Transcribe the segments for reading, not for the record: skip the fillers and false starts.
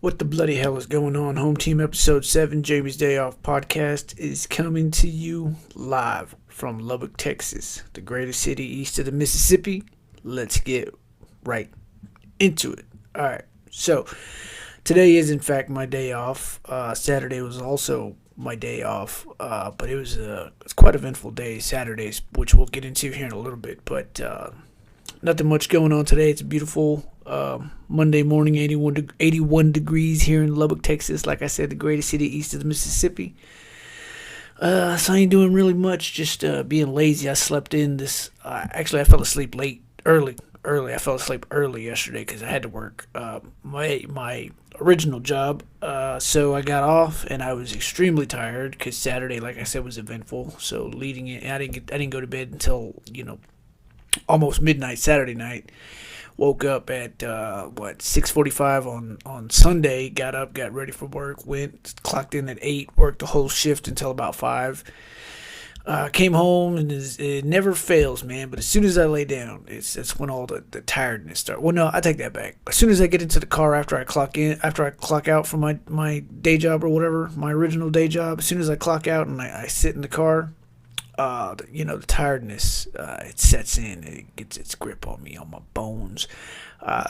What the bloody hell is going on? Home Team Episode 7, Jamie's Day Off podcast is coming to you live from Lubbock, Texas, the greatest city east of the Mississippi. Let's get right into it. Alright, so today is in fact my day off. Saturday was also my day off, but it's quite an eventful day, Saturdays, which we'll get into here in a little bit, but nothing much going on today. It's a beautiful Monday morning, 81 degrees here in Lubbock, Texas. Like I said, the greatest city east of the Mississippi. So I ain't doing really much, just being lazy. I slept in this. Actually, I fell asleep early. I fell asleep early yesterday because I had to work my original job. So I got off and I was extremely tired because Saturday, like I said, was eventful. So leading it, I didn't go to bed until almost midnight Saturday night. Woke up at 6:45 on Sunday. Got up, got ready for work. Clocked in at 8. Worked the whole shift until about 5. Came home and it never fails, man. But as soon as I lay down, it's when all the tiredness starts. Well, no, I take that back. As soon as I get into the car after I clock out from my day job or whatever, my original day job. As soon as I clock out and I sit in the car. The tiredness, it sets in. It gets its grip on me, on my bones.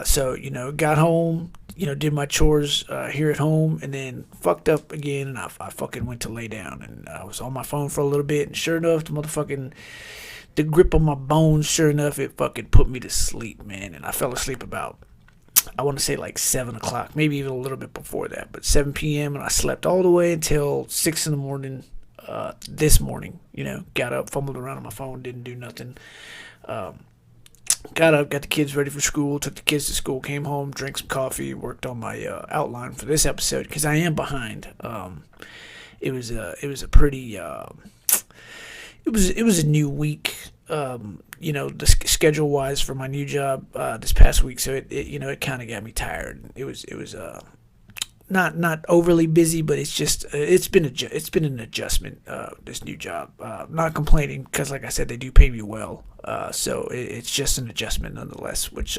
So got home, did my chores here at home, and then fucked up again, and I fucking went to lay down, and I was on my phone for a little bit, and sure enough, the grip on my bones, sure enough, it fucking put me to sleep, man, and I fell asleep about, I want to say like 7 o'clock, maybe even a little bit before that, but 7 p.m., and I slept all the way until 6 in the morning. This morning, got up, fumbled around on my phone, didn't do nothing. Got up, got the kids ready for school, took the kids to school, came home, drank some coffee, worked on my outline for this episode because I am behind. It was a pretty it was a new week. The schedule wise for my new job this past week, so it kind of got me tired. It was not overly busy, but it's just it's been an adjustment, this new job. Not complaining because, like I said, they do pay me well. So it's just an adjustment nonetheless, which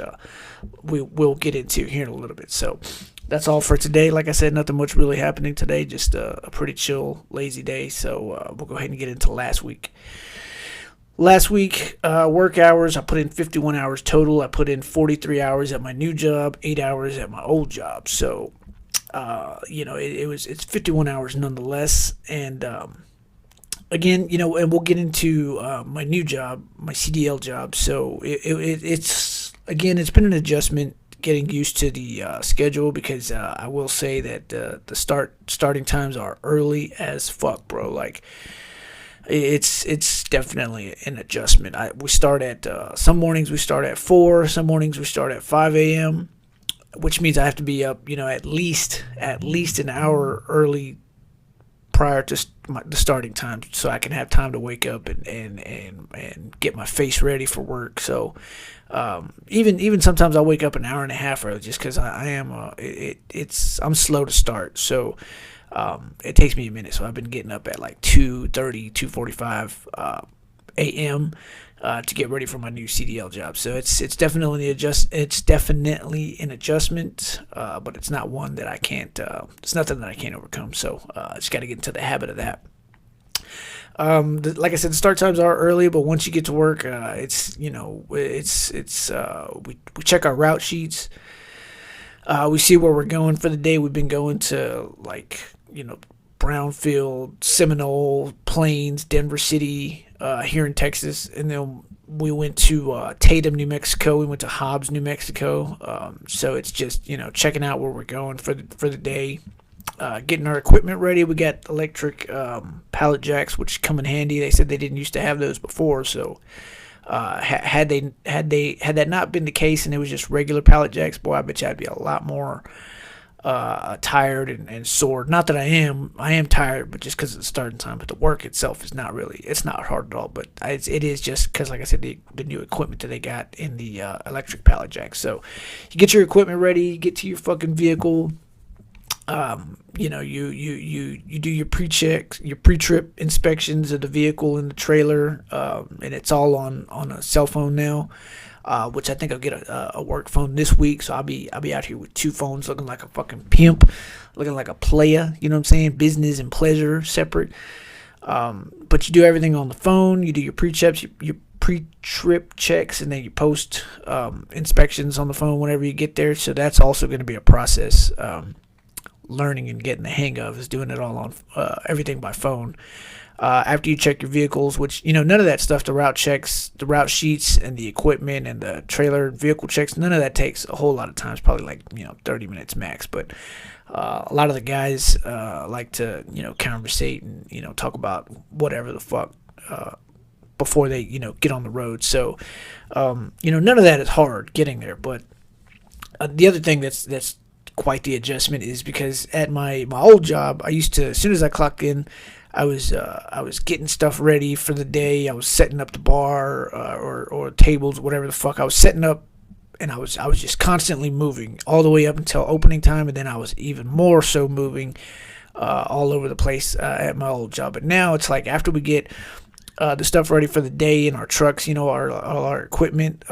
we'll get into here in a little bit. So that's all for today. Like I said, nothing much really happening today. Just a pretty chill, lazy day. So we'll go ahead and get into last week. Last week, work hours, I put in 51 hours total. I put in 43 hours at my new job, 8 hours at my old job. So it's 51 hours nonetheless. And, again, and we'll get into, my new job, my CDL job. So it's been an adjustment getting used to the, schedule because, I will say that, the starting times are early as fuck, bro. Like, it's definitely an adjustment. We start at, some mornings we start at 4, some mornings we start at 5 a.m., which means I have to be up, at least an hour early prior to the starting time, so I can have time to wake up and get my face ready for work. So even sometimes I wake up an hour and a half early just because I'm slow to start. So it takes me a minute. So I've been getting up at like 2:30, 2:45 a.m. To get ready for my new CDL job. So it's definitely an adjustment, but it's not one that I can't. It's nothing that I can't overcome. So I just got to get into the habit of that. Like I said, the start times are early, but once you get to work, we check our route sheets. We see where we're going for the day. We've been going to Brownfield, Seminole, Plains, Denver City, here in Texas, and then we went to Tatum, New Mexico. We went to Hobbs, New Mexico. So it's just checking out where we're going for the day, getting our equipment ready. We got electric pallet jacks, which come in handy. They said they didn't used to have those before, so had that not been the case and it was just regular pallet jacks, boy, I bet you I'd be a lot more tired and sore. Not that I am tired, but just because of the starting time. But the work itself is it's not hard at all. But it is just because, like I said, the new equipment that they got in the electric pallet jack. So you get your equipment ready, get to your fucking vehicle, You do your pre-checks, your pre-trip inspections of the vehicle and the trailer, and it's all on a cell phone now. Which I think I'll get a work phone this week, so I'll be out here with two phones, looking like a fucking pimp, looking like a player. You know what I'm saying? Business and pleasure separate. But you do everything on the phone. You do your pre-trips, your pre-trip checks, and then you post inspections on the phone whenever you get there. So that's also going to be a process. Learning and getting the hang of is doing it all on everything by phone. After you check your vehicles, which, none of that stuff, the route checks, the route sheets, and the equipment and the trailer vehicle checks, none of that takes a whole lot of time. It's probably like 30 minutes max. But a lot of the guys like to conversate and talk about whatever the fuck before they get on the road. So none of that is hard getting there. But the other thing that's quite the adjustment is because at my old job, I used to, as soon as I clocked in, I was getting stuff ready for the day. I was setting up the bar or tables, whatever the fuck. I was setting up, and I was just constantly moving all the way up until opening time, and then I was even more so moving all over the place at my old job. But now it's like after we get the stuff ready for the day in our trucks, our equipment.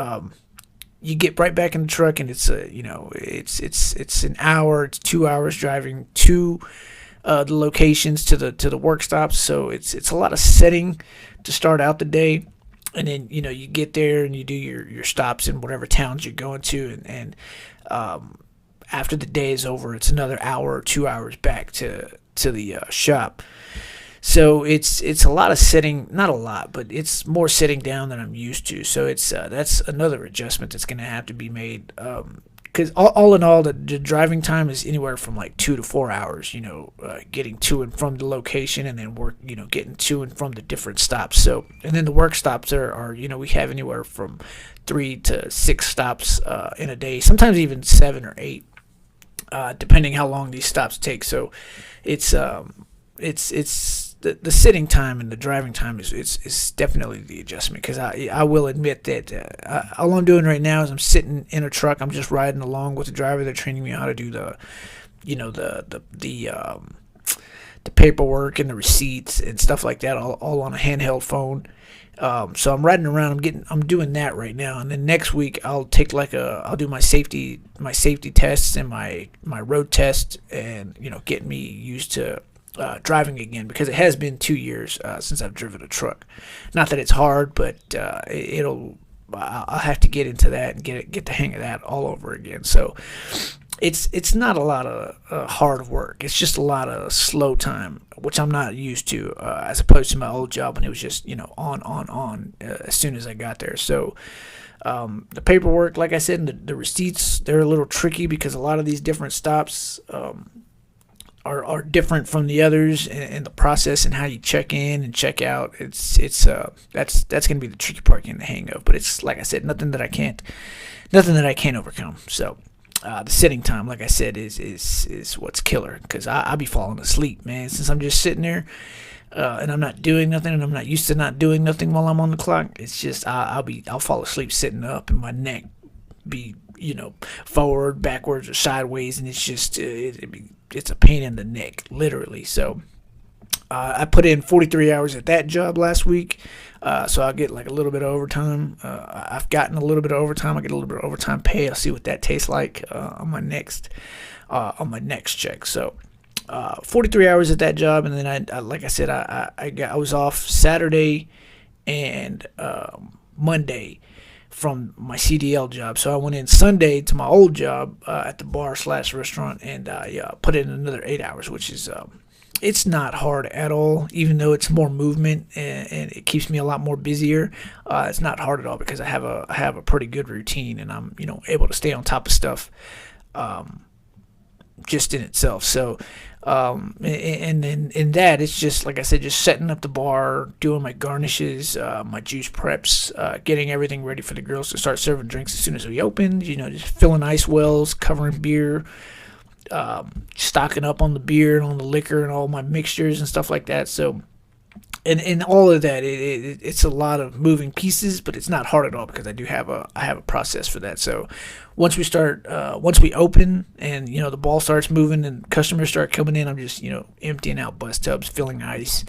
You get right back in the truck, and it's it's an hour, it's 2 hours driving to the locations to the work stops. So it's a lot of setting to start out the day, and then you get there and you do your stops in whatever towns you're going to, and after the day is over, it's another hour or 2 hours back to the shop. So it's a lot of sitting, not a lot, but it's more sitting down than I'm used to. So it's that's another adjustment that's going to have to be made. Because all in all, the driving time is anywhere from like 2 to 4 hours. Getting to and from the location, and then work. Getting to and from the different stops. So, and then the work stops are we have anywhere from 3 to 6 stops in a day. Sometimes even 7 or 8, depending how long these stops take. So, it's the sitting time and the driving time is definitely the adjustment, because I will admit that all I'm doing right now is I'm sitting in a truck. I'm just riding along with the driver. They're training me how to do the paperwork and the receipts and stuff like that, all on a handheld phone. So I'm riding around. I'm doing that right now, and then next week I'll take I'll do my safety tests and my road test, and get me used to driving again, because it has been 2 years since I've driven a truck. Not that it's hard, but I'll have to get into that and get the hang of that all over again. So it's not a lot of hard work. It's just a lot of slow time, which I'm not used to, as opposed to my old job when it was just on as soon as I got there. So the paperwork, like I said, and the receipts, they're a little tricky because a lot of these different stops are different from the others, and the process and how you check in and check out. That's gonna be the tricky part getting the hang of. But it's, like I said, nothing that I can't overcome. So the sitting time, like I said, is what's killer, because I'll be falling asleep, man, since I'm just sitting there and I'm not doing nothing, and I'm not used to not doing nothing while I'm on the clock. It's just I'll fall asleep sitting up, and my neck be forward, backwards, or sideways, and it's just it's a pain in the neck, literally. So I put in 43 hours at that job last week, so I'll get like a little bit of overtime. I've gotten a little bit of overtime. I get a little bit of overtime pay. I'll see what that tastes like on my next check. So 43 hours at that job, and then I like I said, I was off Saturday and Monday from my CDL job. So I went in Sunday to my old job at the bar/restaurant, and I put in another 8 hours, which is it's not hard at all, even though it's more movement and it keeps me a lot more busier. It's not hard at all, because I have a pretty good routine, and I'm able to stay on top of stuff just in itself. So and then in that, it's just, like I said, just setting up the bar, doing my garnishes, my juice preps, getting everything ready for the girls to start serving drinks as soon as we open. Just filling ice wells, covering beer, stocking up on the beer and on the liquor and all my mixtures and stuff like that. So and all of that, it's a lot of moving pieces, but it's not hard at all because I have a process for that. So once we open and the ball starts moving and customers start coming in, I'm just emptying out bus tubs, filling ice,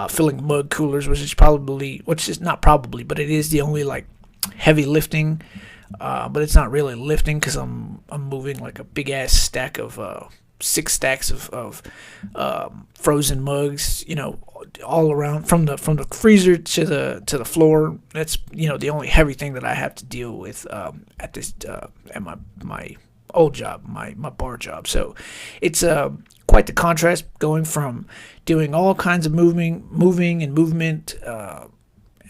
filling mug coolers, which is not probably, but it is the only like heavy lifting. But it's not really lifting because I'm moving like a big ass stack of 6 stacks of frozen mugs, all around from the freezer to the floor. That's the only heavy thing that I have to deal with at my old job, my bar job. So it's quite the contrast going from doing all kinds of moving and movement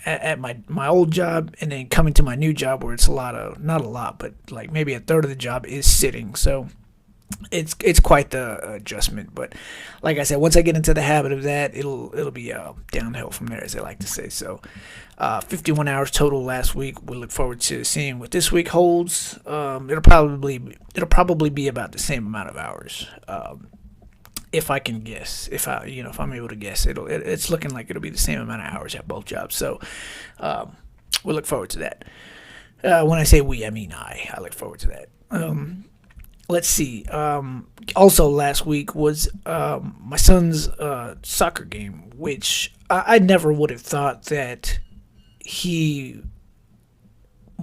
at my old job, and then coming to my new job where it's not a lot, but like maybe a third of the job is sitting. So it's quite the adjustment. But like I said, once I get into the habit of that, it'll be downhill from there, as they like to say. So 51 hours total last week. We look forward to seeing what this week holds. It'll probably be about the same amount of hours. If I can guess, if I'm able to guess, it's looking like it'll be the same amount of hours at both jobs. So we look forward to that. When I say we, I mean I look forward to that. Let's see. Also, last week was my son's soccer game, which I never would have thought that he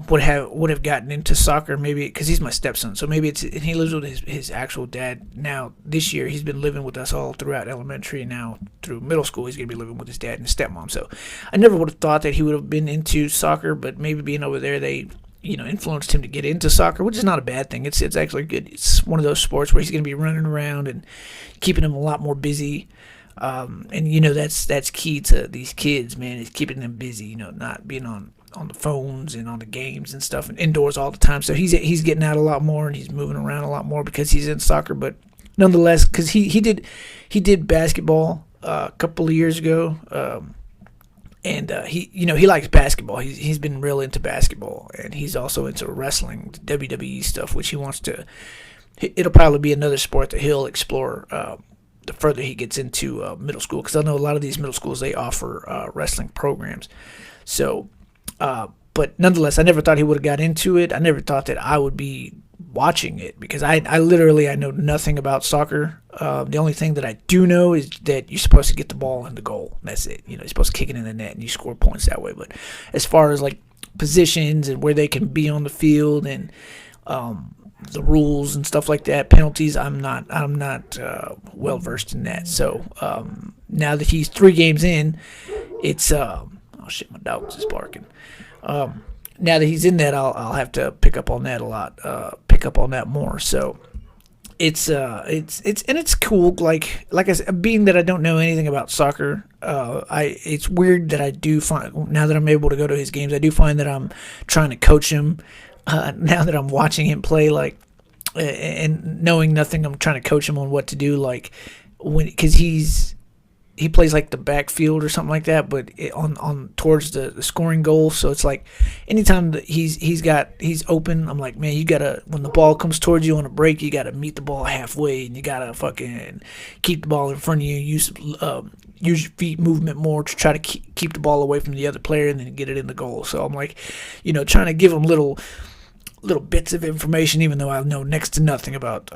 would have gotten into soccer. Maybe because he's my stepson, so maybe and he lives with his actual dad now. This year, he's been living with us all throughout elementary, and now through middle school, he's gonna be living with his dad and his stepmom. So I never would have thought that he would have been into soccer, but maybe being over there, they influenced him to get into soccer, which is not a bad thing. It's actually good. It's one of those sports where he's going to be running around and keeping him a lot more busy. And that's key to these kids, man, is keeping them busy. Not being on the phones and on the games and stuff and indoors all the time. So he's getting out a lot more and he's moving around a lot more because he's in soccer. But nonetheless, because he did basketball a couple of years ago. And he likes basketball. He's been real into basketball, and he's also into wrestling, WWE stuff, which he wants to. It'll probably be another sport that he'll explore the further he gets into middle school, because I know a lot of these middle schools, they offer wrestling programs. So, but nonetheless, I never thought he would have got into it. I never thought that I would be watching it, because I know nothing about soccer. The only thing that I do know is that you're supposed to get the ball in the goal. That's it. You're supposed to kick it in the net and you score points that way. But as far as like positions and where they can be on the field and the rules and stuff like that, penalties, I'm not well versed in that. So now that he's 3 games in, it's oh shit, my dog was just barking. Now that he's in that, I'll have to pick up on that a lot, pick up on that more. So it's cool. Like I said, being that I don't know anything about soccer, it's weird that I do find, now that I'm able to go to his games, I do find that I'm trying to coach him. Now that I'm watching him play, like, and knowing nothing, I'm trying to coach him on what to do. Like because he plays like the backfield or something like that, but on towards the scoring goal. So it's like anytime that he's open, I'm like, man, you gotta, when the ball comes towards you on a break, you gotta meet the ball halfway, and you gotta fucking keep the ball in front of you. Use your feet movement more to try to keep the ball away from the other player, and then get it in the goal. So I'm like, trying to give him little bits of information, even though I know next to nothing about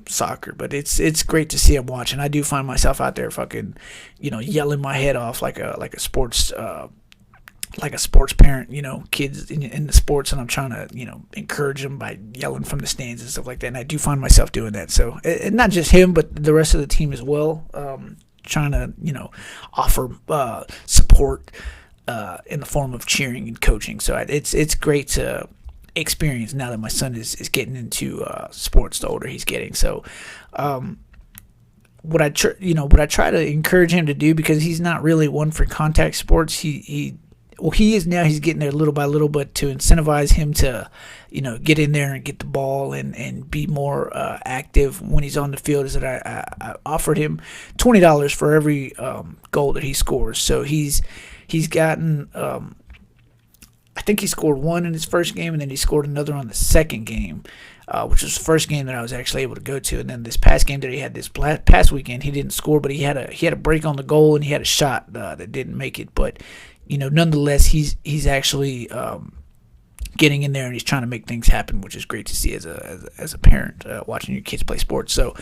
soccer. But it's great to see him watching. I do find myself out there fucking, yelling my head off like a sports parent, kids in the sports, and I'm trying to encourage them by yelling from the stands and stuff like that. And I do find myself doing that. So not just him, but the rest of the team as well. Trying to offer support in the form of cheering and coaching. So it's great to experience now that my son is getting into sports the older he's getting. So what I try to encourage him to do, because he's not really one for contact sports, he is now, he's getting there little by little, but to incentivize him to get in there and get the ball and be more active when he's on the field, is that I offered him $20 for every goal that he scores. So he's gotten I I think he scored one in his first game, and then he scored another on the second game, which was the first game that I was actually able to go to. And then this past game that he had this past weekend, he didn't score, but he had a break on the goal, and he had a shot that didn't make it. But nonetheless, he's actually getting in there, and he's trying to make things happen, which is great to see as a parent watching your kids play sports. So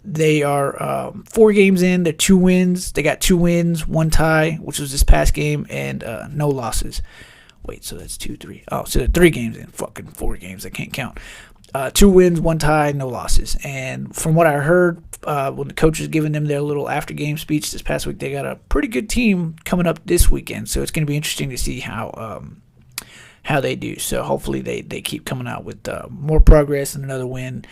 they are 4 games in. They're 2 wins. They got 2 wins, 1 tie, which was this past game, and no losses. Wait, so that's 2, 3. Oh, so they're 3 games in. Fucking 4 games. I can't count. 2 wins, 1 tie, no losses. And from what I heard, when the coach was giving them their little after-game speech this past week, they got a pretty good team coming up this weekend. So it's going to be interesting to see how they do. So hopefully they keep coming out with more progress and another win.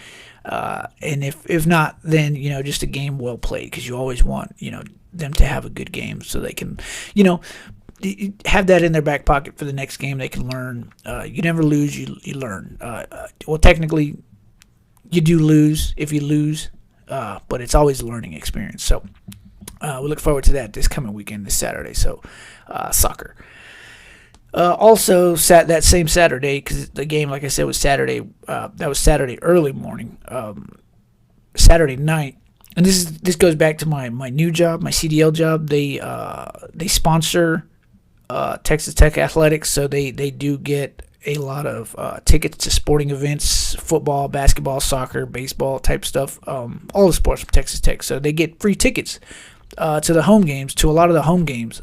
And if not, then just a game well played, because you always want them to have a good game so they can have that in their back pocket for the next game. They can learn. You never lose, you learn. Well, technically, you do lose if you lose, but it's always a learning experience. So we look forward to that this coming weekend, this Saturday. So soccer. Also, that same Saturday, because the game, like I said, was Saturday. That was Saturday early morning, Saturday night, and this goes back to my new job, my CDL job. They sponsor Texas Tech athletics, so they do get a lot of tickets to sporting events, football, basketball, soccer, baseball type stuff, all the sports from Texas Tech. So they get free tickets to the home games, to a lot of the home games.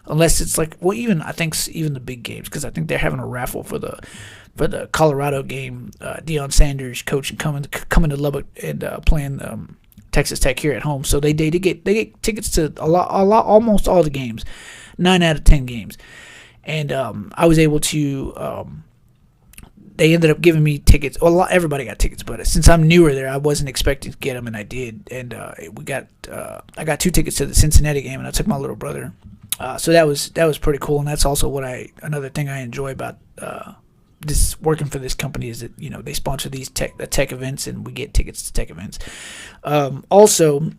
Unless it's like, well, even the big games, because I think they're having a raffle for the Colorado game. Deion Sanders coaching coming to Lubbock and playing Texas Tech here at home. So they get tickets to almost all the games, 9 out of 10 games, and I was able to. They ended up giving me tickets. Well, everybody got tickets, but since I'm newer there, I wasn't expecting to get them, and I did. And I got 2 tickets to the Cincinnati game, and I took my little brother. So that was pretty cool, and that's also another thing I enjoy about this working for this company is that they sponsor these tech events, and we get tickets to tech events. Also,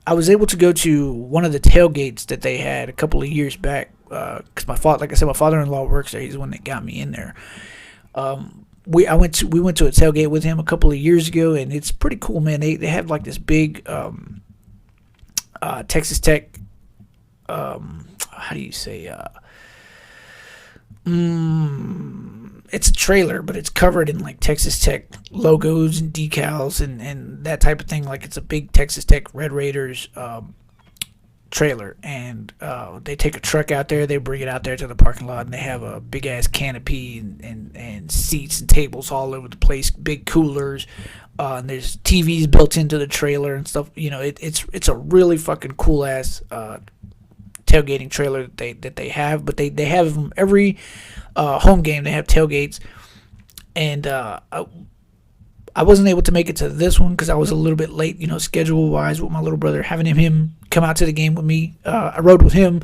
I was able to go to one of the tailgates that they had a couple of years back because my father-in-law works there. He's the one that got me in there. We went to a tailgate with him a couple of years ago, and it's pretty cool, man. They have like this big Texas Tech. How do you say? It's a trailer, but it's covered in like Texas Tech logos and decals and that type of thing. Like it's a big Texas Tech Red Raiders trailer, and they take a truck out there, they bring it out there to the parking lot, and they have a big ass canopy and seats and tables all over the place, big coolers, and there's TVs built into the trailer and stuff. It's a really fucking cool ass tailgating trailer that they have, but they have them every home game. They have tailgates, and I wasn't able to make it to this one because I was a little bit late, schedule wise with my little brother, having him come out to the game with me. I rode with him,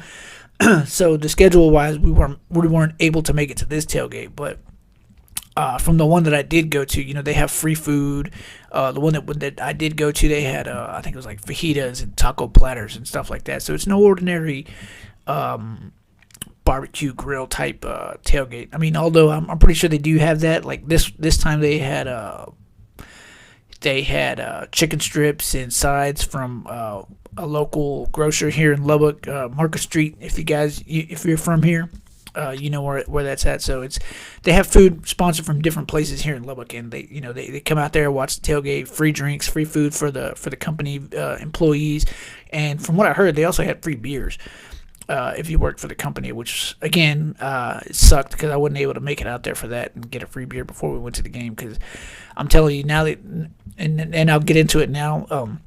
so the schedule wise we weren't able to make it to this tailgate. But from the one that I did go to, they have free food. The one that I did go to, they had I think it was like fajitas and taco platters and stuff like that. So it's no ordinary barbecue grill type tailgate. I mean, although I'm pretty sure they do have that. Like this time they had chicken strips and sides from a local grocer here in Lubbock, Market Street. If you're from here, you know where that's at. So they have food sponsored from different places here in Lubbock, and they come out there, watch the tailgate, free drinks, free food for the company employees, and from what I heard, they also had free beers if you worked for the company, which again it sucked because I wasn't able to make it out there for that and get a free beer before we went to the game. Because I'm telling you now that, and I'll get into it now.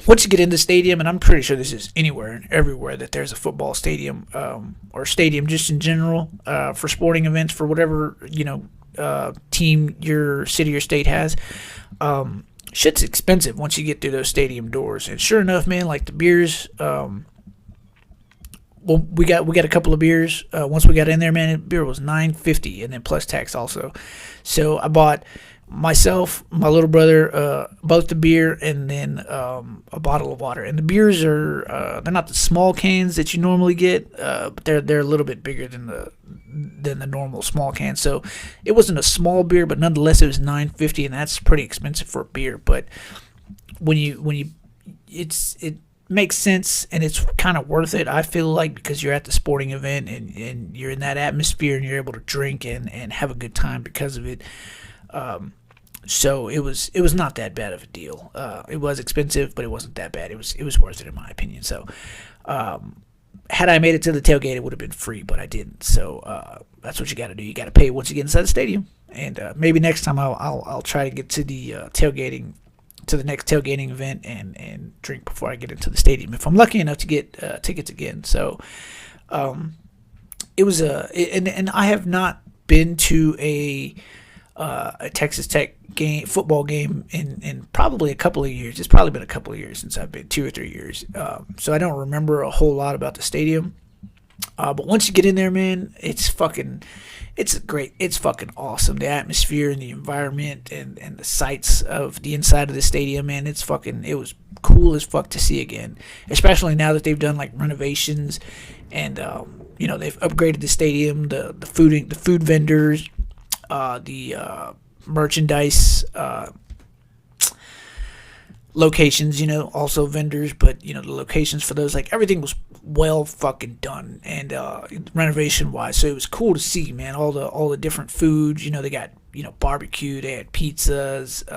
Once you get in the stadium, and I'm pretty sure this is anywhere and everywhere that there's a football stadium or stadium just in general for sporting events for whatever team your city or state has. Shit's expensive once you get through those stadium doors, and sure enough, man, like the beers. well, we got a couple of beers. Once we got in there, man, the beer was $9.50, and then plus tax also. So I bought myself, my little brother, both the beer and then a bottle of water. And the beers are they're not the small cans that you normally get, but they're a little bit bigger than the normal small can. So it wasn't a small beer, but nonetheless it was $9.50, and that's pretty expensive for a beer. But when you it makes sense, and it's kind of worth it, I feel like, because you're at the sporting event and you're in that atmosphere and you're able to drink and have a good time because of it. So it was not that bad of a deal. It was expensive, but it wasn't that bad. It was worth it in my opinion. So had I made it to the tailgate, it would have been free, but I didn't. So that's what you got to do. You got to pay once you get inside the stadium. And maybe next time I'll try to get to the to the next tailgating event and drink before I get into the stadium, if I'm lucky enough to get tickets again. So it was and I have not been to a Texas Tech football game in probably a couple of years. It's probably been a couple of years since I've been, 2 or 3 years. So I don't remember a whole lot about the stadium. But once you get in there, man, it's fucking awesome. The atmosphere and the environment and the sights of the inside of the stadium, man, it was cool as fuck to see again. Especially now that they've done like renovations and they've upgraded the stadium, the food vendors, the merchandise locations, also vendors, but the locations for those, like, everything was well fucking done and renovation wise. So it was cool to see, man, all the different foods. They got barbecue, they had pizzas,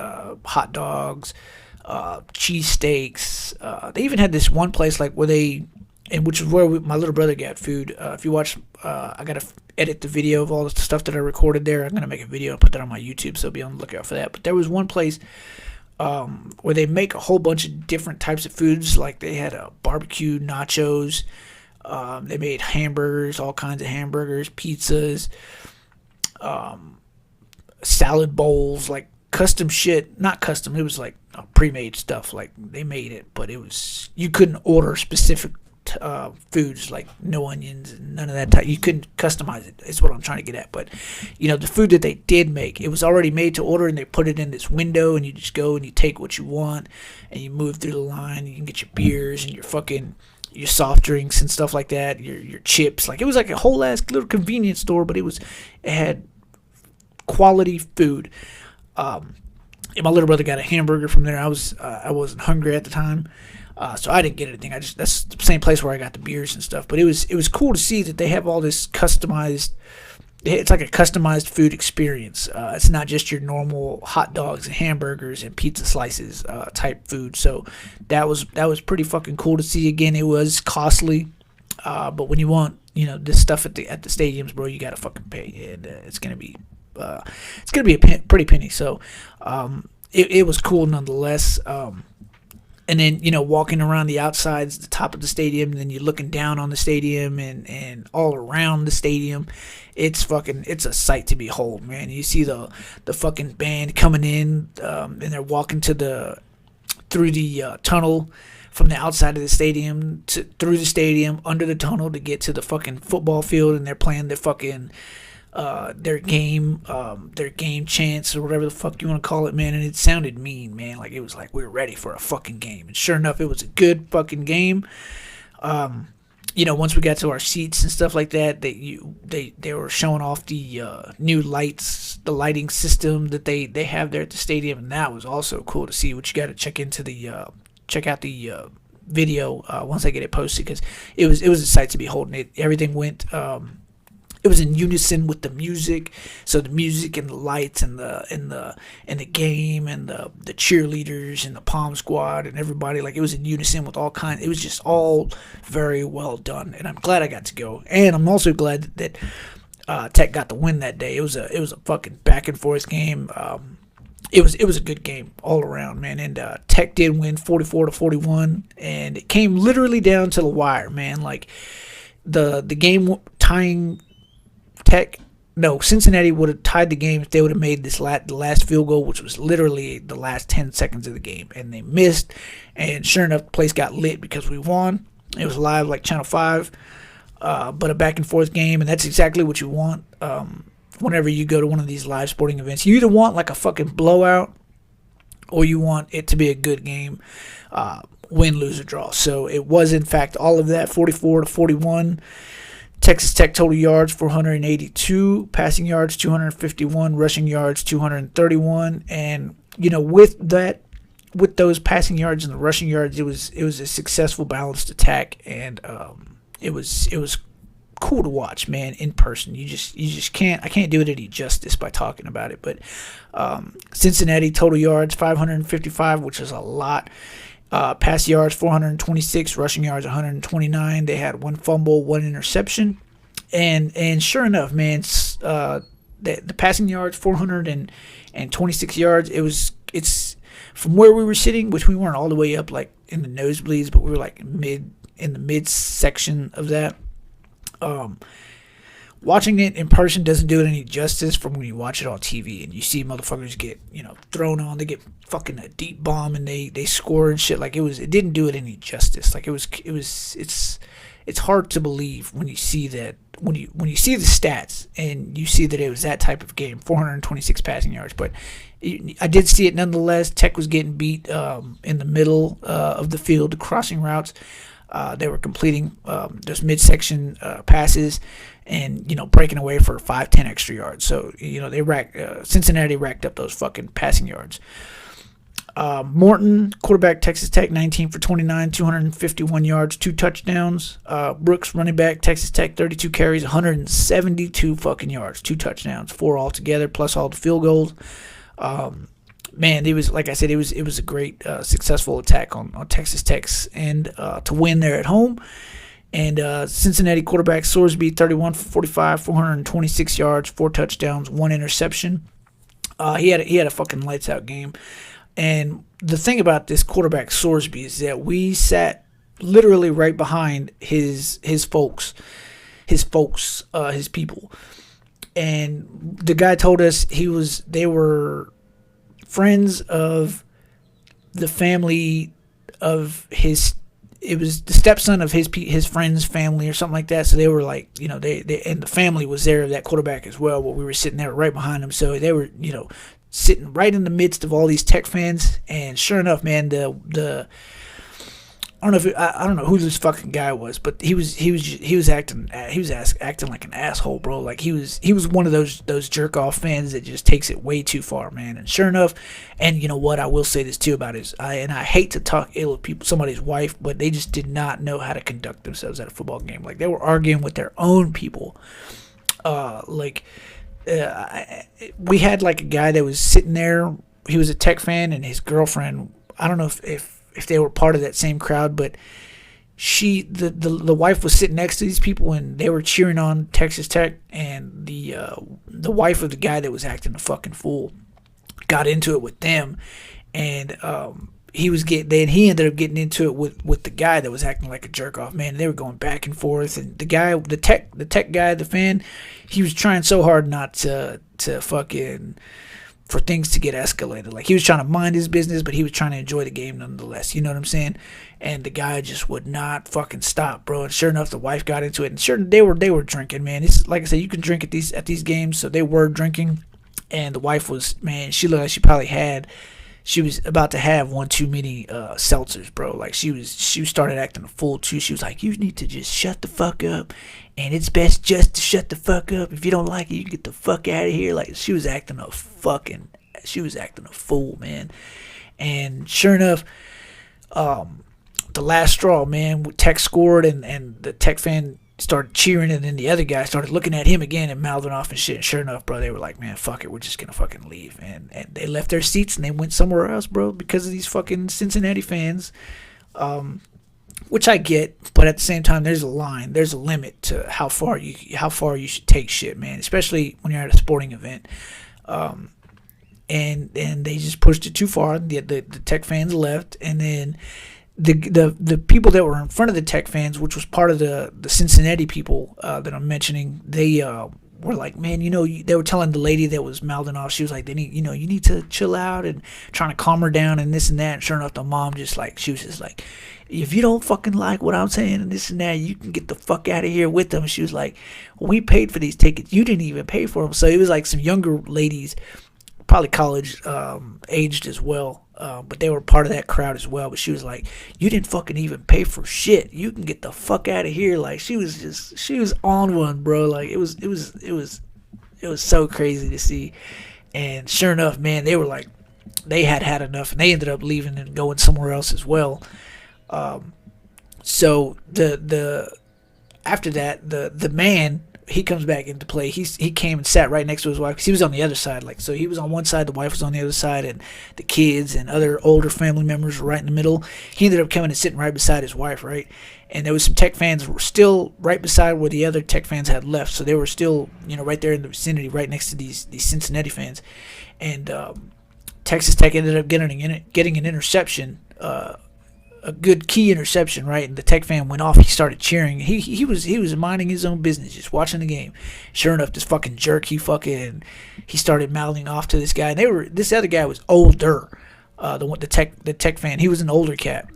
hot dogs, cheesesteaks. They even had this one place like which is where my little brother got food. If you watch, I gotta edit the video of all the stuff that I recorded there. I'm gonna make a video and put that on my YouTube, so be on the lookout for that. But there was one place where they make a whole bunch of different types of foods. Like they had barbecue nachos, they made hamburgers, all kinds of hamburgers, pizzas, salad bowls, like custom shit. Not custom, it was like pre-made stuff. Like they made it, but you couldn't order specific foods, like no onions and none of that type. You couldn't customize it, is what I'm trying to get at. But the food that they did make, it was already made to order, and they put it in this window, and you just go and you take what you want and you move through the line. You can get your beers and your soft drinks and stuff like that, your chips. Like, it was like a whole ass little convenience store, but it had quality food. And my little brother got a hamburger from there. I wasn't hungry at the time, so I didn't get anything. That's the same place where I got the beers and stuff. But it was cool to see that they have all this customized. It's like a customized food experience. It's not just your normal hot dogs and hamburgers and pizza slices type food. So that was pretty fucking cool to see. Again, it was costly, but when you want this stuff at the stadiums, bro, you gotta fucking pay, and it's gonna be a pretty penny. So it was cool nonetheless. And then, walking around the outsides, the top of the stadium, and then you're looking down on the stadium and all around the stadium. It's a sight to behold, man. You see the fucking band coming in, and they're walking through the tunnel from the outside of the stadium through the stadium, under the tunnel to get to the fucking football field, and they're playing their fucking their game chants or whatever the fuck you want to call it, man. And it sounded mean, man. Like, it was like we were ready for a fucking game. And sure enough, it was a good fucking game. Once we got to our seats and stuff like that, they were showing off the new lights, the lighting system that they have there at the stadium, and that was also cool to see. Which you got to check out the video once I get it posted, because it was a sight to behold. And everything went. It was in unison with the music, so the music and the lights and the game and the cheerleaders and the Palm Squad and everybody, like, it was in unison with all kinds. It was just all very well done, and I'm glad I got to go. And I'm also glad that Tech got the win that day. It was a fucking back and forth game. It was a good game all around, man. And Tech did win 44-41, and it came literally down to the wire, man. Like, the game tying. Cincinnati would have tied the game if they would have made the last field goal, which was literally the last 10 seconds of the game, and they missed. And sure enough, the place got lit because we won. It was live, like Channel 5. but a back and forth game, and that's exactly what you want. Whenever you go to one of these live sporting events, you either want like a fucking blowout, or you want it to be a good game, win, lose, or draw. So it was, in fact, all of that, 44-41. Texas Tech total yards 482, passing yards 251, rushing yards 231, and with those passing yards and the rushing yards, it was a successful, balanced attack, and it was cool to watch, man, in person. I can't do it any justice by talking about it. But Cincinnati total yards 555, which is a lot. Pass yards 426, rushing yards 129. They had one fumble, one interception, and sure enough, man, the passing yards 426 yards. It's from where we were sitting, which we weren't all the way up like in the nosebleeds, but we were like in the mid section of that. Watching it in person doesn't do it any justice from when you watch it on TV and you see motherfuckers get, thrown on. They get fucking a deep bomb and they score and shit. Like it didn't do it any justice. Like it's hard to believe when you see that, when you see the stats and you see that it was that type of game, 426 passing yards. But I did see it nonetheless. Tech was getting beat in the middle of the field, crossing routes. They were completing those midsection passes and breaking away for 5-10 extra yards. So Cincinnati racked up those fucking passing yards. Morton, quarterback, Texas Tech, 19 for 29, 251 yards, 2 touchdowns. Brooks, running back, Texas Tech, 32 carries, 172 fucking yards, 2 touchdowns, 4 altogether, plus all the field goals. Man, it was, like I said, it was a great, successful attack on Texas Tech's end to win there at home. And Cincinnati quarterback Sorsby, 31 for 45, 426 yards, 4 touchdowns, 1 interception. He had a fucking lights out game. And the thing about this quarterback Sorsby is that we sat literally right behind his folks, his people. And the guy told us they were friends of the family of it was the stepson of his friend's family or something like that. So they were like, they and the family was there, that quarterback as well. But we were sitting there right behind him. So they were, sitting right in the midst of all these Tech fans. And sure enough, man, I don't know who this fucking guy was, but he was acting like an asshole, bro. Like he was one of those jerkoff fans that just takes it way too far, man. And sure enough, and you know what, I will say this too about I hate to talk ill of somebody's wife, but they just did not know how to conduct themselves at a football game. Like they were arguing with their own people. We had like a guy that was sitting there. He was a Tech fan, and his girlfriend. I don't know if they were part of that same crowd, but the wife was sitting next to these people and they were cheering on Texas Tech, and the wife of the guy that was acting a fucking fool got into it with them, and he ended up getting into it with the guy that was acting like a jerk off, man. They were going back and forth, and the tech guy, the fan, he was trying so hard not to fucking, for things to get escalated. Like he was trying to mind his business, but he was trying to enjoy the game nonetheless. You know what I'm saying? And the guy just would not fucking stop, bro. And sure enough, the wife got into it. And sure, they were drinking, man. It's like I said, you can drink at these games, so they were drinking. And the wife was, man, she looked like she was about to have one too many seltzers, bro. Like she started acting a fool too. She was like, "You need to just shut the fuck up, and it's best just to shut the fuck up. If you don't like it, you can get the fuck out of here." Like she was acting a fool, man. And sure enough, the last straw, man, Tech scored, and the Tech fan started cheering, and then the other guy started looking at him again and mouthing off and shit. And sure enough, bro, they were like, "Man, fuck it, we're just gonna fucking leave." And they left their seats and they went somewhere else, bro, because of these fucking Cincinnati fans. Which I get, but at the same time, there's a limit to how far you should take shit, man, especially when you're at a sporting event. And they just pushed it too far. The Tech fans left, and then the people that were in front of the Tech fans, which was part of the Cincinnati people that I'm mentioning, they were like, man, they were telling the lady that was mouthing off, she was like, you need to chill out, and trying to calm her down and this and that. And sure enough, the mom she was just like, if you don't fucking like what I'm saying and this and that, you can get the fuck out of here with them. And she was like, we paid for these tickets. You didn't even pay for them. So it was like some younger ladies, probably college aged as well. But they were part of that crowd as well. But she was like, you didn't fucking even pay for shit. You can get the fuck out of here. Like, she was on one, bro. Like, it was so crazy to see. And sure enough, man, they were like, they had enough, and they ended up leaving and going somewhere else as well. So after that, the man, he comes back into play. He came and sat right next to his wife, because he was on the other side. Like, so he was on one side, the wife was on the other side, and the kids and other older family members were right in the middle. He ended up coming and sitting right beside his wife, right? And there was some Tech fans were still right beside where the other Tech fans had left, so they were still, right there in the vicinity, right next to these Cincinnati fans. And Texas Tech ended up getting an interception, a good key interception, right? And the Tech fan went off. He started cheering. He was minding his own business, just watching the game. Sure enough, this fucking jerk, he started mouthing off to this guy. And this other guy was older. The Tech fan, he was an older cat,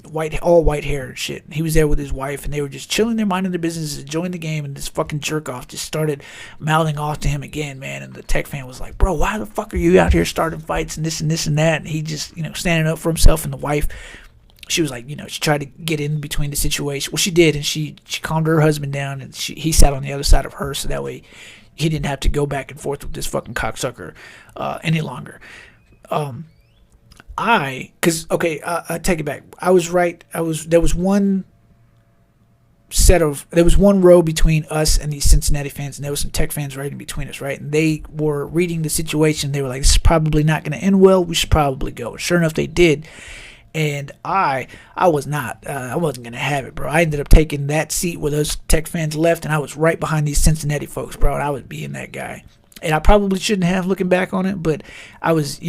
all white hair and shit. He was there with his wife, and they were just chilling there, minding their business, enjoying the game. And this fucking jerk off just started mouthing off to him again, man. And the Tech fan was like, bro, why the fuck are you out here starting fights and this and this and that? And he just, standing up for himself. And the wife, she was like, she tried to get in between the situation. Well, she did, and she calmed her husband down, and he sat on the other side of her, so that way he didn't have to go back and forth with this fucking cocksucker any longer. I take it back. I was right. There was one row between us and these Cincinnati fans, and there was some Tech fans right in between us, right? And they were reading the situation. They were like, this is probably not going to end well. We should probably go. And sure enough, they did. And I was not. I wasn't going to have it, bro. I ended up taking that seat where those Tech fans left, and I was right behind these Cincinnati folks, bro. And I was being that guy. And I probably shouldn't have, looking back on it, but I was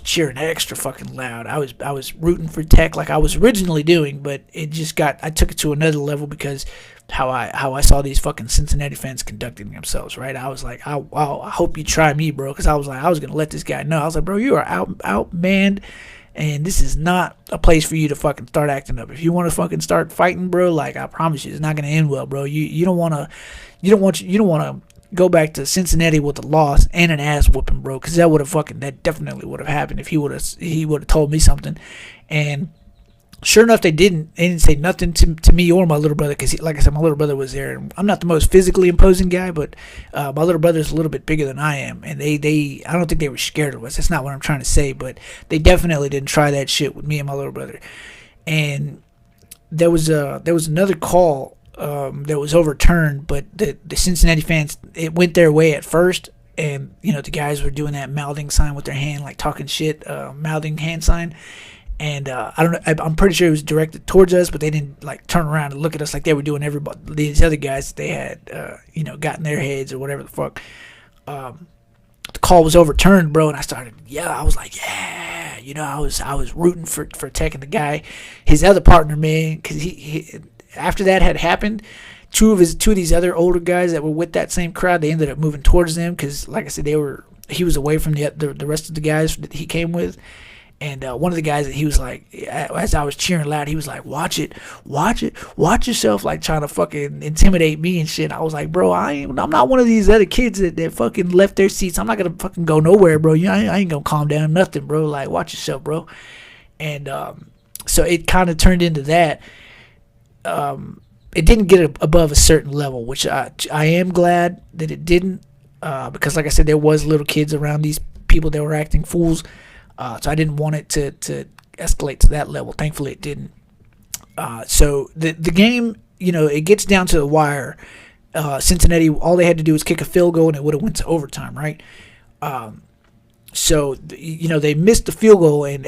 cheering extra fucking loud. I was rooting for Tech like I was originally doing, but I took it to another level because how I saw these fucking Cincinnati fans conducting themselves, right? I was like, I hope you try me, bro, because I was going to let this guy know. I was like, bro, you are outmanned. And this is not a place for you to fucking start acting up. If you want to fucking start fighting, bro, like, I promise you, it's not going to end well, bro. You don't want to go back to Cincinnati with a loss and an ass whooping, bro, because that definitely would have happened if he would have told me something. And sure enough, they didn't say nothing to me or my little brother, because like I said, my little brother was there. And I'm not the most physically imposing guy, but my little brother's a little bit bigger than I am, and I don't think they were scared of us. That's not what I'm trying to say, but they definitely didn't try that shit with me and my little brother. And there was another call that was overturned, but the Cincinnati fans, it went their way at first, and the guys were doing that mouthing sign with their hand, like talking shit, mouthing hand sign. And I don't know, I'm pretty sure it was directed towards us, but they didn't like turn around and look at us like they were doing everybody, these other guys that they had got in their heads or whatever the fuck. The call was overturned, bro, and I was like, yeah, I was rooting for Tech, and the guy, his other partner, man, because he after that had happened, two of these other older guys that were with that same crowd, they ended up moving towards them, because like I said, he was away from the rest of the guys that he came with. And one of the guys, he was like, as I was cheering loud, he was like, watch yourself, like trying to fucking intimidate me and shit. I was like, bro, I'm not one of these other kids that fucking left their seats. I'm not going to fucking go nowhere, bro. I ain't going to calm down, nothing, bro. Like, watch yourself, bro. And so it kind of turned into that. It didn't get above a certain level, which I am glad that it didn't, because like I said, there was little kids around these people that were acting fools. So I didn't want it to escalate to that level. Thankfully, it didn't. So the game, it gets down to the wire. Cincinnati, all they had to do was kick a field goal, and it would have went to overtime, right? So they missed the field goal, and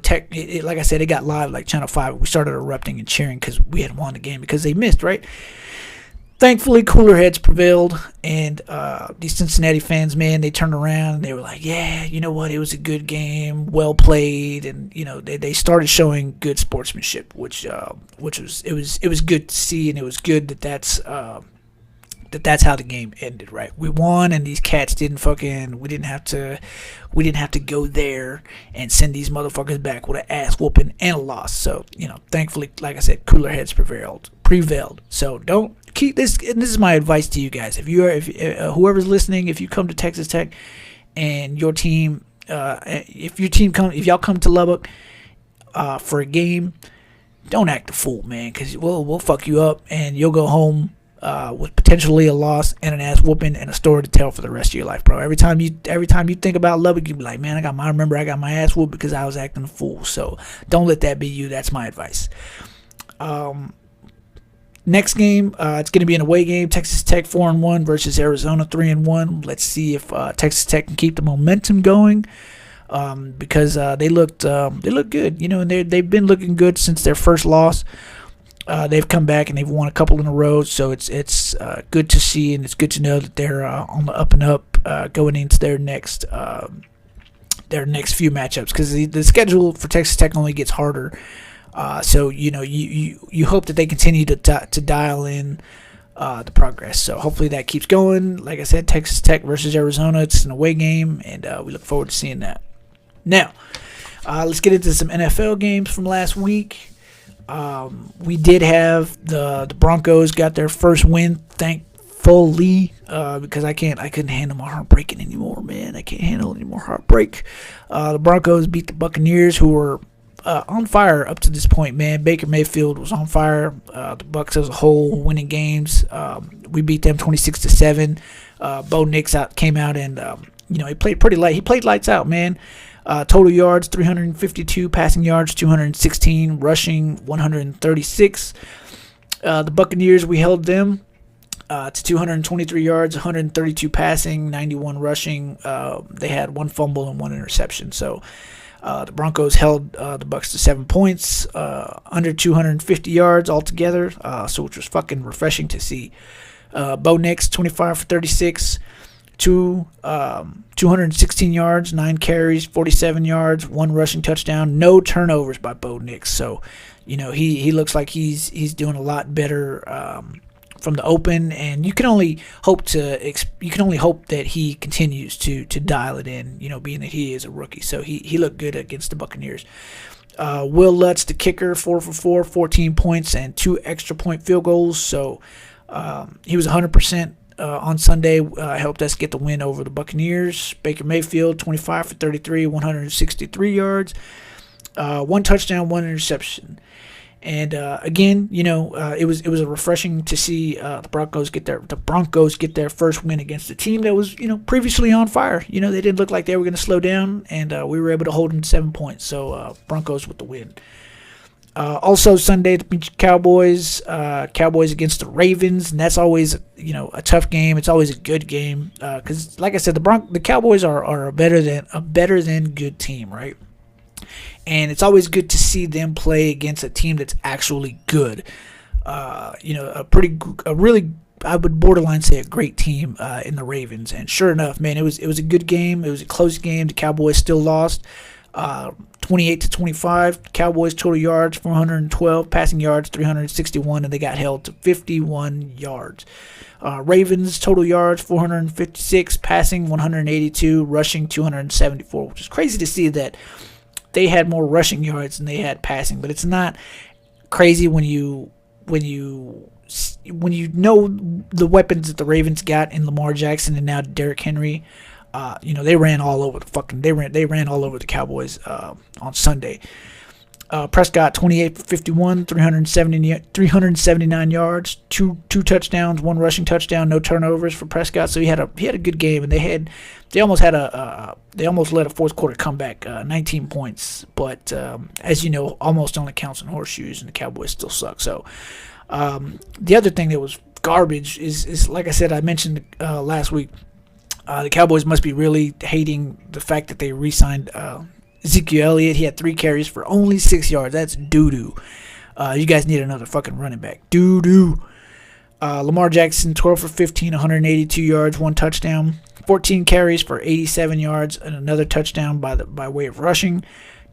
Tech, like I said, it got live like Channel 5. We started erupting and cheering because we had won the game because they missed, right? Thankfully, cooler heads prevailed, and these Cincinnati fans, man, they turned around and they were like, yeah, you know what, it was a good game, well played, and they started showing good sportsmanship, which was good to see, and it was good that's that's how the game ended, right? We won, and these cats didn't fucking. We didn't have to go there and send these motherfuckers back with an ass whooping and a loss. So thankfully, like I said, cooler heads prevailed. So don't keep this. And this is my advice to you guys. If whoever's listening, if you come to Texas Tech and your team, if y'all come to Lubbock for a game, don't act a fool, man, because we'll fuck you up and you'll go home with potentially a loss and an ass whooping and a story to tell for the rest of your life, bro. Every time you think about Lubbock, you be like, man, I got my ass whooped because I was acting a fool. So don't let that be you. That's my advice. Next game, it's going to be an away game. Texas Tech 4-1 versus Arizona 3-1. Let's see if Texas Tech can keep the momentum going. Because they look good, and they've been looking good since their first loss. They've come back and they've won a couple in a row, so it's good to see, and it's good to know that they're on the up and up going into their next few matchups, because the schedule for Texas Tech only gets harder. So you hope that they continue to dial in the progress. So hopefully that keeps going. Like I said, Texas Tech versus Arizona, it's an away game, and we look forward to seeing that. Now, let's get into some NFL games from last week. We did have the Broncos got their first win, thankfully, because I couldn't handle my heartbreaking anymore, man. I can't handle any more heartbreak. The Broncos beat the Buccaneers, who were on fire up to this point, man. Baker Mayfield was on fire. The Bucs as a whole winning games. We beat them 26-7. Bo Nix came out and he played pretty light. He played lights out, man. Total yards 352, passing yards 216, rushing 136. The Buccaneers, we held them to 223 yards, 132 passing, 91 rushing. They had one fumble and one interception. So the Broncos held the Bucs to 7 points, under 250 yards altogether, so which was fucking refreshing to see. Bo Nix, 25 for 36, 216 yards, 9 carries, 47 yards, 1 rushing touchdown, no turnovers by Bo Nix. So, he looks like he's doing a lot better from the open, and you can only hope that he continues to dial it in, being that he is a rookie. So he looked good against the Buccaneers. Will Lutz, the kicker, 4 for 4, 14 points and 2 extra point field goals. So he was 100% on Sunday, helped us get the win over the Buccaneers. Baker Mayfield, 25 for 33, 163 yards, 1 touchdown, 1 interception. And again, it was refreshing to see the Broncos get their first win against a team that was previously on fire. They didn't look like they were going to slow down, and we were able to hold them to 7 points. So Broncos with the win. Also Sunday, the Cowboys against the Ravens, and that's always a tough game. It's always a good game because, like I said, the Cowboys are a better than good team, right? And it's always good to see them play against a team that's actually good. A really, I would borderline say a great team in the Ravens. And sure enough, man, it was a good game. It was a close game. The Cowboys still lost, 28-25. Cowboys total yards 412, passing yards 361, and they got held to 51 yards. Ravens total yards 456, passing 182, rushing 274, which is crazy to see that they had more rushing yards than they had passing. But it's not crazy when you know the weapons that the Ravens got in Lamar Jackson and now Derrick Henry. They ran all over the Cowboys on Sunday. Prescott 28 for 51, 379 yards, two touchdowns, 1 rushing touchdown, no turnovers for Prescott. So he had a good game, and they almost let a fourth quarter comeback, 19 points. But as you know, almost only counts in horseshoes, and the Cowboys still suck. So the other thing that was garbage is like I said, I mentioned last week. The Cowboys must be really hating the fact that they re-signed Ezekiel Elliott. He had 3 carries for only 6 yards. That's doo-doo. You guys need another fucking running back. Doo-doo. Lamar Jackson, 12 for 15, 182 yards, 1 touchdown. 14 carries for 87 yards and another touchdown by way of rushing.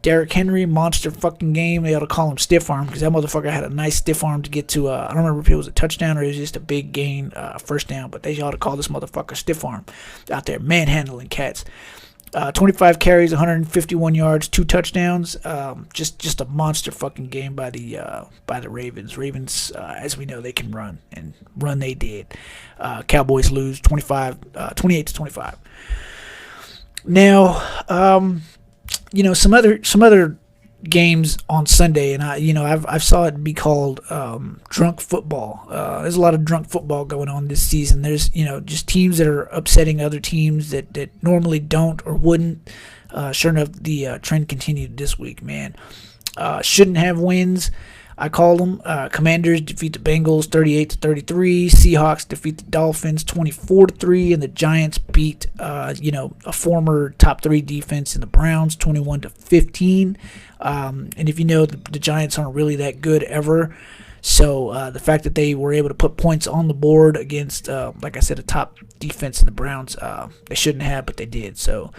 Derrick Henry, monster fucking game. They ought to call him stiff arm because that motherfucker had a nice stiff arm to get to, I don't remember if it was a touchdown or it was just a big gain, first down, but they ought to call this motherfucker stiff arm out there manhandling cats. 25 carries, 151 yards, 2 touchdowns. Just a monster fucking game by the Ravens. Ravens, as we know, they can run, and run they did. Cowboys lose 28-25. Now, some other games on Sunday, and I've saw it be called drunk football. There's a lot of drunk football going on this season. There's just teams that are upsetting other teams that normally don't or wouldn't. Sure enough, the trend continued this week. Man, shouldn't have wins. I called them. Commanders defeat the Bengals 38-33. Seahawks defeat the Dolphins 24-3, and the Giants beat a former top 3 defense in the Browns 21-15. And if you know, the Giants aren't really that good ever. So the fact that they were able to put points on the board against, like I said, a top defense in the Browns, they shouldn't have, but they did. So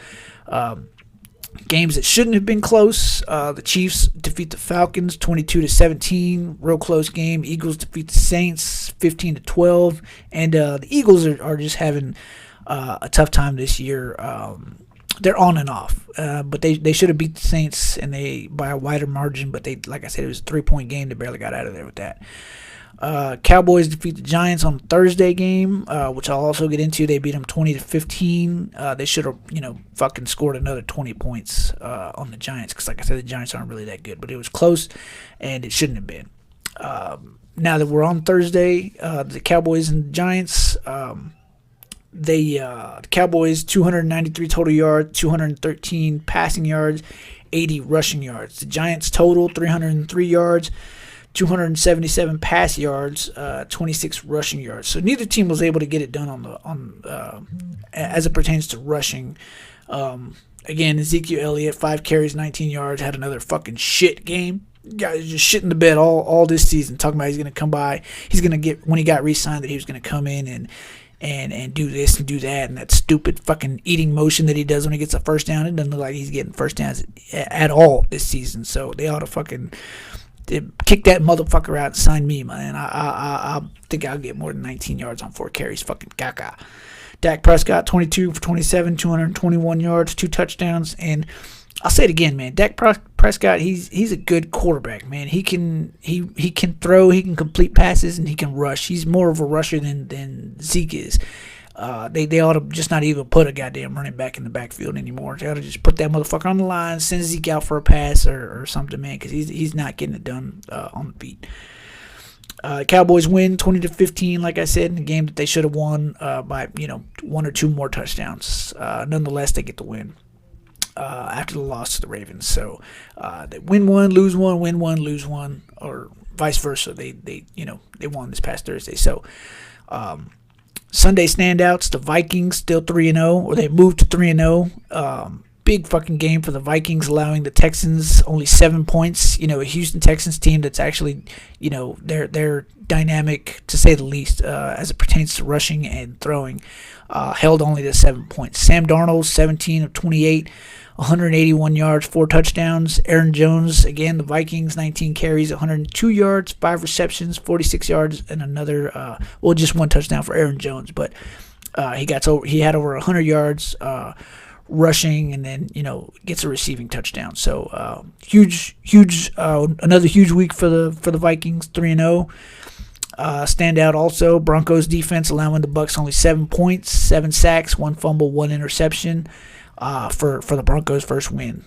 games that shouldn't have been close. The Chiefs defeat the Falcons 22-17, real close game. Eagles defeat the Saints 15-12, and the Eagles are just having a tough time this year. They're on and off, but they should have beat the Saints and they by a wider margin. But they, like I said, it was a 3-point game. They barely got out of there with that. Cowboys defeat the Giants on the Thursday game, which I'll also get into. They beat them 20-15. They should have, fucking scored another 20 points on the Giants because, like I said, the Giants aren't really that good. But it was close, and it shouldn't have been. Now that we're on Thursday, the Cowboys and the Giants, the Cowboys 293 total yards, 213 passing yards, 80 rushing yards. The Giants total 303 yards. 277 pass yards, 26 rushing yards. So neither team was able to get it done as it pertains to rushing. Again, Ezekiel Elliott, 5 carries, 19 yards, had another fucking shit game. Guy just shit in the bed all this season, talking about he's going to come by. He's going to get, when he got re-signed, that he was going to come in and do this and do that, and that stupid fucking eating motion that he does when he gets a first down. It doesn't look like he's getting first downs at all this season. So they ought to fucking kick that motherfucker out and sign me, man. I think I'll get more than 19 yards on 4 carries. Fucking caca. Dak Prescott, 22 for 27, 221 yards, 2 touchdowns. And I'll say it again, man. Dak Prescott, he's a good quarterback, man. He can throw, he can complete passes, and he can rush. He's more of a rusher than Zeke is. They ought to just not even put a goddamn running back in the backfield anymore. They ought to just put that motherfucker on the line, send Zeke out for a pass or something, man, because he's not getting it done on the beat. Cowboys win 20-15, like I said, in a game that they should have won by 1 or 2 more touchdowns. Nonetheless, they get the win after the loss to the Ravens. So they win 1, lose 1, win 1, lose 1, or vice versa. They won this past Thursday. So. Sunday standouts, the Vikings still 3-0, or they moved to 3-0. Big fucking game for the Vikings, allowing the Texans only 7 points. A Houston Texans team that's actually, they're dynamic to say the least as it pertains to rushing and throwing. Held only to 7 points. Sam Darnold, 17 of 28. 181 yards, 4 touchdowns. Aaron Jones, again, the Vikings, 19 carries, 102 yards, 5 receptions, 46 yards, and another, just 1 touchdown for Aaron Jones. But he had over 100 yards rushing, and then gets a receiving touchdown. So huge, another huge week for the Vikings, 3-0. Standout also, Broncos defense allowing the Bucs only 7 points, 7 sacks, 1 fumble, 1 interception. For the Broncos' first win.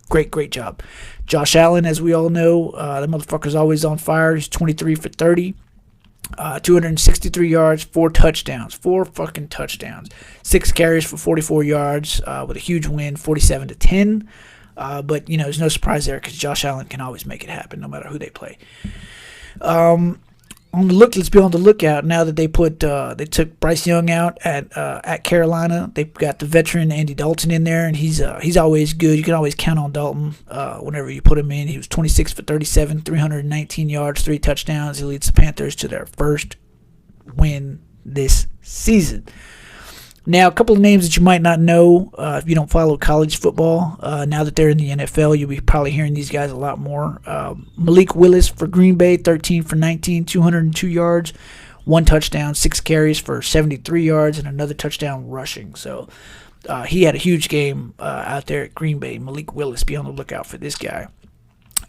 Great job. Josh Allen, as we all know, the motherfucker's always on fire. He's 23 for 30. 263 yards, 4 touchdowns. 4 fucking touchdowns. 6 carries for 44 yards with a huge win, 47-10. But, there's no surprise there because Josh Allen can always make it happen no matter who they play. Let's be on the lookout now that they took Bryce Young out at Carolina. They've got the veteran Andy Dalton in there, and he's always good. You can always count on Dalton whenever you put him in. He was 26 for 37, 319 yards, 3 touchdowns. He leads the Panthers to their first win this season. Now, a couple of names that you might not know if you don't follow college football. Now that they're in the NFL, you'll be probably hearing these guys a lot more. Malik Willis for Green Bay, 13 for 19, 202 yards, 1 touchdown, 6 carries for 73 yards, and another touchdown rushing. So he had a huge game out there at Green Bay. Malik Willis, be on the lookout for this guy.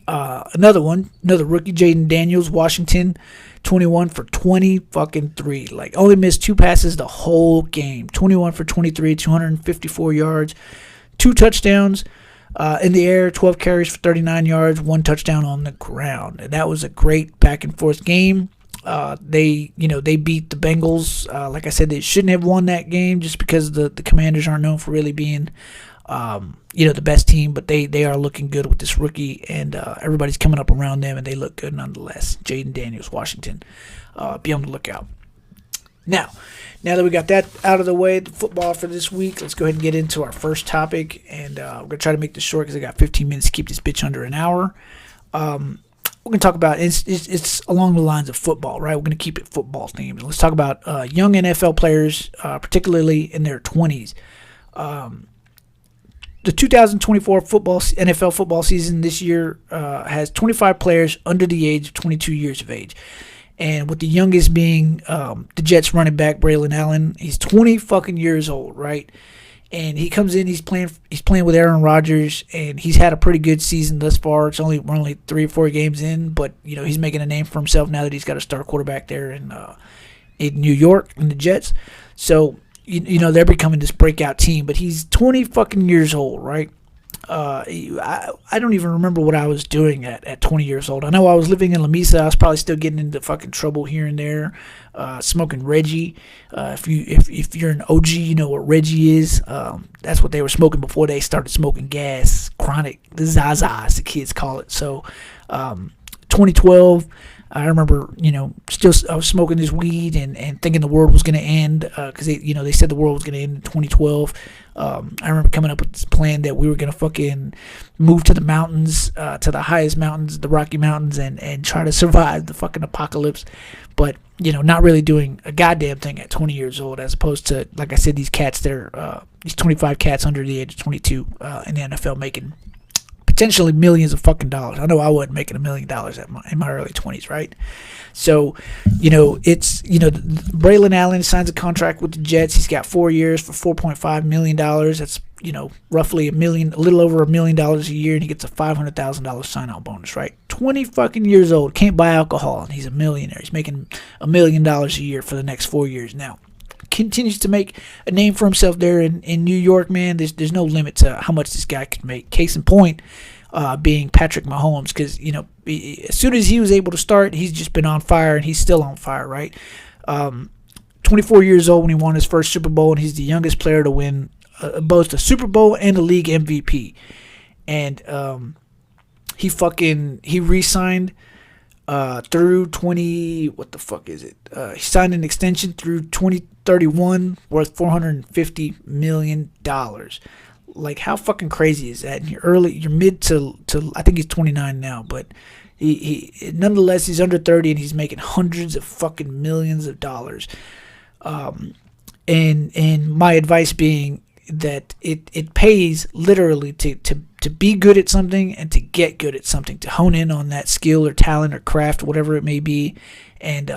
Another rookie, Jaden Daniels, Washington, 21 for 23. Like, only missed 2 passes the whole game. 21 for 23, 254 yards, 2 touchdowns in the air, 12 carries for 39 yards, 1 touchdown on the ground. And that was a great back and forth game. They beat the Bengals. Like I said, they shouldn't have won that game just because the Commanders aren't known for really being the best team, but they are looking good with this rookie, and everybody's coming up around them, and they look good nonetheless. Jaden Daniels, Washington. Be on the lookout. Now that we got that out of the way, the football for this week, let's go ahead and get into our first topic, and we're going to try to make this short because I got 15 minutes to keep this bitch under an hour. We're going to talk about, it's along the lines of football, right? We're going to keep it football themed. Let's talk about young NFL players, particularly in their 20s. The 2024 NFL football season this year has 25 players under the age of 22 years of age. And with the youngest being the Jets running back, Braylon Allen. He's 20 fucking years old, right? And he comes in, he's playing with Aaron Rodgers, and he's had a pretty good season thus far. We're only 3 or 4 games in, but he's making a name for himself now that he's got a star quarterback there in New York in the Jets. So they're becoming this breakout team, but he's 20 fucking years old, right? I don't even remember what I was doing at 20 years old. I know I was living in La Mesa. I was probably still getting into fucking trouble here and there, smoking Reggie. If you're an OG, you know what Reggie is. That's what they were smoking before they started smoking gas, chronic, the Zaza, as the kids call it. So 2012, I remember, I was smoking this weed and thinking the world was going to end because they said the world was going to end in 2012. I remember coming up with this plan that we were going to fucking move to the mountains, to the highest mountains, the Rocky Mountains, and try to survive the fucking apocalypse. But, not really doing a goddamn thing at 20 years old, as opposed to, like I said, these 25 cats under the age of 22 in the NFL making potentially millions of fucking dollars. I know I wasn't making $1 million in my early 20s, right? So, Braylon Allen signs a contract with the Jets. He's got 4 years for $4.5 million. That's, roughly a little over $1 million a year, and he gets a $500,000 sign-out bonus, right? 20 fucking years old, can't buy alcohol, and he's a millionaire. He's making $1 million a year for the next 4 years now. Continues to make a name for himself there in New York, man. There's no limit to how much this guy could make. Case in point, being Patrick Mahomes, because as soon as he was able to start, he's just been on fire, and he's still on fire, right? 24 years old when he won his first Super Bowl, and he's the youngest player to win both a Super Bowl and a league MVP. And he re-signed through 20, what the fuck is it? He signed an extension through 2031 worth $450 million. Like, how fucking crazy is that? And you're mid to I think he's 29 now, but he nonetheless, he's under 30 and he's making hundreds of fucking millions of dollars. And my advice being that it pays literally to be good at something and to get good at something, to hone in on that skill or talent or craft, whatever it may be, and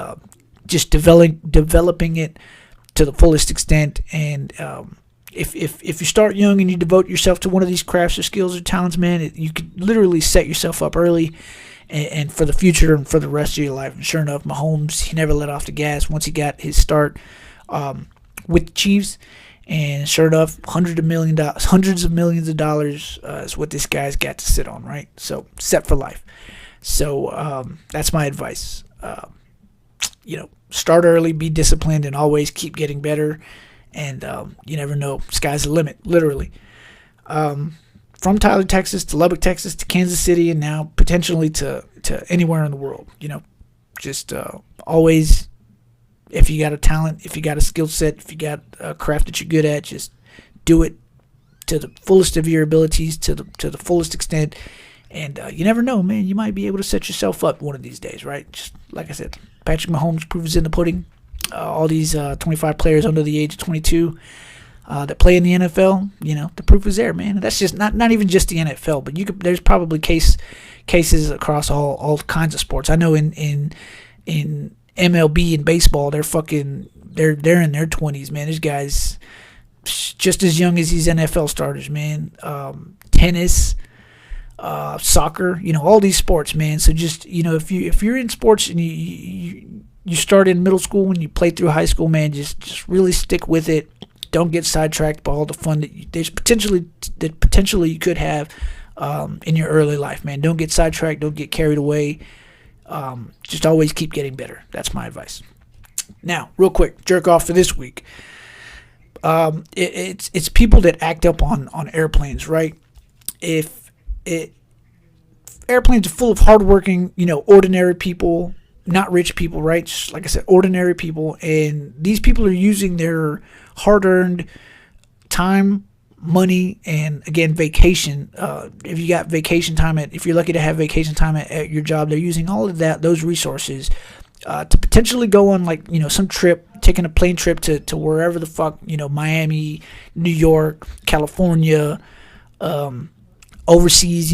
just developing it to the fullest extent. And if you start young and you devote yourself to one of these crafts or skills or talents, man, you could literally set yourself up early and for the future and for the rest of your life. And sure enough, Mahomes, he never let off the gas once he got his start with the Chiefs. And sure enough, hundreds of millions of dollars is what this guy's got to sit on, right? So, set for life. So, that's my advice. Start early, be disciplined, and always keep getting better. And you never know. Sky's the limit, literally. From Tyler, Texas, to Lubbock, Texas, to Kansas City, and now potentially to anywhere in the world. Just always... If you got a talent, if you got a skill set, if you got a craft that you're good at, just do it to the fullest of your abilities, to the fullest extent. And you never know, man. You might be able to set yourself up one of these days, right? Just like I said, Patrick Mahomes proves in the pudding. all these 25 players under the age of 22 that play in the NFL. The proof is there, man. That's just not even just the NFL, but there's probably cases across all kinds of sports. I know in MLB and baseball, they're in their 20s, man. There's guys just as young as these NFL starters, man. Tennis, soccer, all these sports, man. So just if you're in sports and you start in middle school and you play through high school, man, just really stick with it. Don't get sidetracked by all the fun that potentially you could have in your early life, man. Don't get sidetracked. Don't get carried away. Just always keep getting better. That's my advice. Now, real quick, jerk off for this week. It's people that act up on airplanes, right? Airplanes are full of hardworking, ordinary people, not rich people, right? Just like I said, ordinary people, and these people are using their hard-earned time, money, and again, vacation. If you got vacation time if you're lucky to have vacation time at your job, they're using all of those resources to potentially go on some trip, taking a plane trip to wherever the fuck, Miami, New York, California, overseas,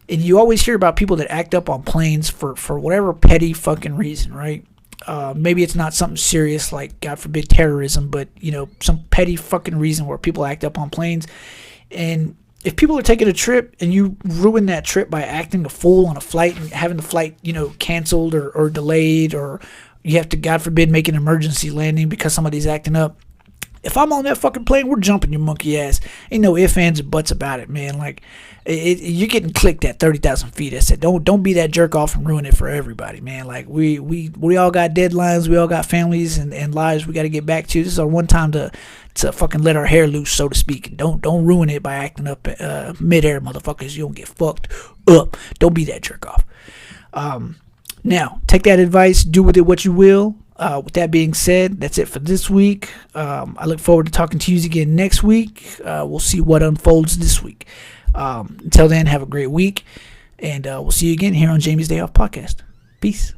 and you always hear about people that act up on planes for whatever petty fucking reason, right? Maybe it's not something serious like, God forbid, terrorism, but, some petty fucking reason where people act up on planes. And if people are taking a trip and you ruin that trip by acting a fool on a flight and having the flight, canceled or delayed, or you have to, God forbid, make an emergency landing because somebody's acting up. If I'm on that fucking plane, we're jumping your monkey ass. Ain't no ifs, ands, and buts about it, man. Like, you're getting clicked at 30,000 feet. I said, don't be that jerk off and ruin it for everybody, man. Like, we all got deadlines. We all got families and lives we got to get back to. This is our one time to fucking let our hair loose, so to speak. Don't ruin it by acting up midair, motherfuckers. You don't get fucked up. Don't be that jerk off. Now, take that advice. Do with it what you will. With that being said, that's it for this week. I look forward to talking to you again next week. We'll see what unfolds this week. Until then, have a great week, and we'll see you again here on Jamie's Day Off Podcast. Peace.